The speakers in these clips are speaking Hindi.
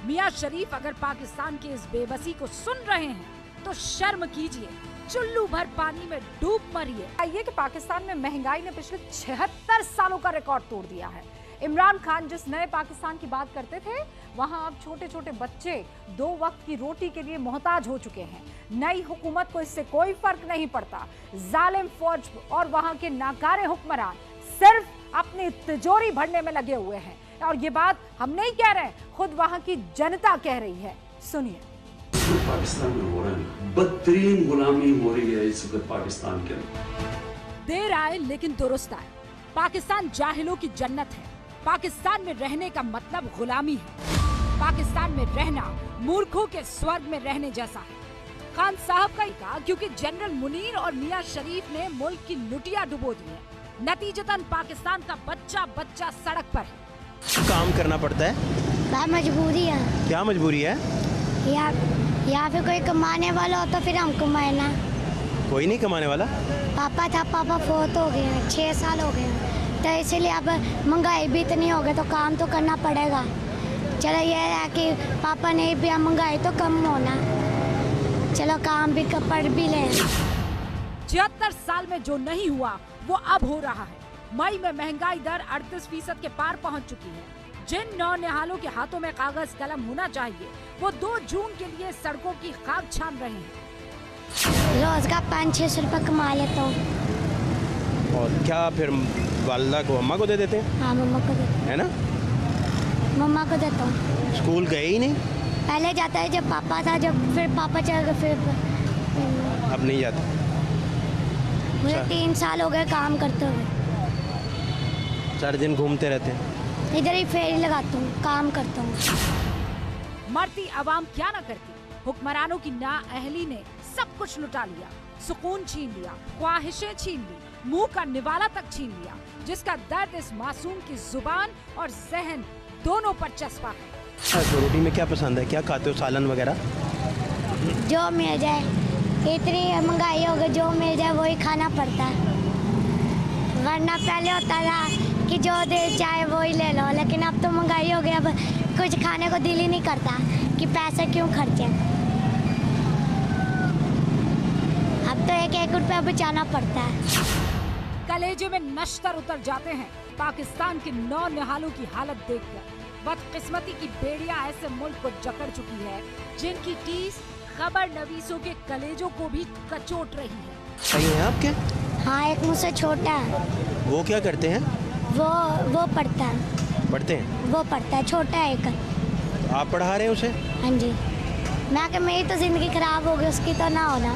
मियां शरीफ अगर पाकिस्तान की इस बेबसी को सुन रहे हैं तो शर्म कीजिए, चुल्लू भर पानी में डूब मरिए। ये कि पाकिस्तान में महंगाई ने पिछले 76 सालों का रिकॉर्ड तोड़ दिया है। इमरान खान जिस नए पाकिस्तान की बात करते थे, वहां अब छोटे छोटे बच्चे 2 वक्त की रोटी के लिए मोहताज हो चुके हैं। नई हुकूमत को इससे कोई फर्क नहीं पड़ता। जालिम फौज और वहां के नाकारे हुक्मरान सिर्फ अपनी तिजोरी भरने में लगे हुए हैं। और ये बात हम नहीं कह रहे, खुद वहां की जनता कह रही है। सुनिए। पाकिस्तान में हो रहा है, बदतरीन गुलामी हो रही है इस वक्त पाकिस्तान के अंदर। देर आए लेकिन दुरुस्त आए। पाकिस्तान जाहिलों की जन्नत है। पाकिस्तान में रहने का मतलब गुलामी है। पाकिस्तान में रहना मूर्खों के स्वर्ग में रहने जैसा है। खान साहब का ही था, क्योंकि जनरल मुनीर और मियां शरीफ ने मुल्क की लुटिया डुबो दी है। नतीजतन पाकिस्तान का बच्चा बच्चा सड़क पर है। काम करना पड़ता है, मजबूरी है। क्या मजबूरी है? या फिर कोई कमाने वाला हो तो फिर हम कमाए ना। कोई नहीं कमाने वाला। पापा था, पापा फोत हो गए हैं, 6 साल हो गए हैं, तो इसलिए अब महंगाई भी इतनी हो गई तो काम तो करना पड़ेगा। चलो ये है कि पापा नहीं भी, महंगाई तो कम होना, चलो काम भी पढ़ भी लें। 76 साल में जो नहीं हुआ वो अब हो रहा है। मई में महंगाई दर 38% के पार पहुंच चुकी है। जिन नौनिहालों के हाथों में कागज कलम होना चाहिए, वो 2 जून के लिए सड़कों की खाक छान रहे हैं। रोज का 500-600 रुपये कमा लेता हूँ। और क्या फिर वालदा को, अम्मा को दे देते हैं? हाँ, मम्मा को देता है ना? मम्मा को देता हूँ। स्कूल गए ही नहीं? पहले जाता है जब पापा था, जब फिर पापा चल गए, फिर अब नहीं जाता। मुझे 3 साल हो गए काम करते हुए। सारे दिन घूमते रहते हैं? इधर ही फेरी लगाता हूँ, काम करता हूँ। मरती आवाम क्या न करती। हुक्मरानों की नाअहली ने सब कुछ लुटा लिया, सुकून छीन लिया, ख्वाहिशें छीन ली, मुंह का निवाला तक छीन लिया, जिसका दर्द इस मासूम की जुबान और जहन दोनों पर चस्पा है। तो रोटी में क्या पसंद है, क्या खाते हो, सालन वगैरह? जो मिल जाए, इतनी महंगाई हो गई, जो मिल जाए वही खाना पड़ता है। वरना पहले होता था कि जो दे चाहे वही ले लो, लेकिन अब तो महंगाई हो गई, अब कुछ खाने को दिल ही नहीं करता कि पैसे क्यों खर्चे। अब तो 1-1 रुपया बचाना पड़ता है। कलेजे में नश्तर उतर जाते हैं पाकिस्तान के नौनिहालों की हालत देखकर। बदकिस्मती की बेड़िया ऐसे मुल्क को जकड़ चुकी है जिनकी टीस खबर नवीसों के कलेजों को भी कचोट रही है। सही है आपके? हाँ, एक मुझसे छोटा है। वो क्या करते हैं? वो पढ़ता है। पढ़ते हैं? वो पढ़ता है, छोटा है एक। आप पढ़ा रहे हैं उसे? हाँ जी। मैं कि मेरी तो जिंदगी खराब हो गई, उसकी तो ना होना।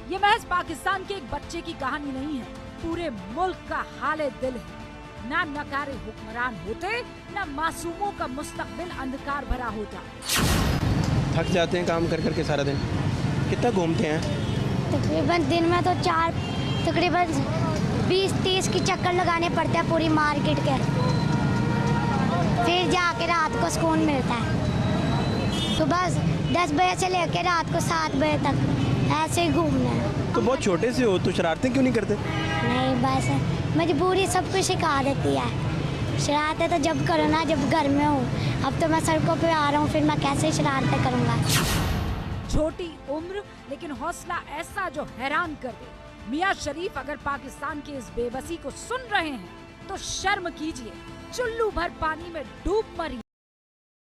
ये महज पाकिस्तान के एक बच्चे की कहानी नहीं है, पूरे मुल्क का हाले दिल है। ना नकारे हुक्मरान होते, ना मासूमों का मुस्तकबिल अंधकार भरा होता। थक जाते हैं काम कर करके सारा दिन? कितना घूमते हैं? तकरीबन दिन में तो तकरीबन 20-30 की चक्कर लगाने पड़ते हैं पूरी मार्केट के, फिर जाके रात को सुकून मिलता है। सुबह 10 बजे से लेकर रात को 7 बजे तक ऐसे ही घूमना है। तो बहुत छोटे से हो तो शरारतें क्यों नहीं करते? नहीं, बस मजबूरी सब कुछ सिखा देती है। शरारतें तो जब करो ना, जब घर में हूँ। अब तो मैं सड़कों पे आ रहा हूँ, फिर मैं कैसे शरारतें करूँगा। छोटी उम्र लेकिन हौसला ऐसा जो हैरान कर दे। मियां शरीफ अगर पाकिस्तान की इस बेबसी को सुन रहे हैं तो शर्म कीजिए, चुल्लू भर पानी में डूब मरिए।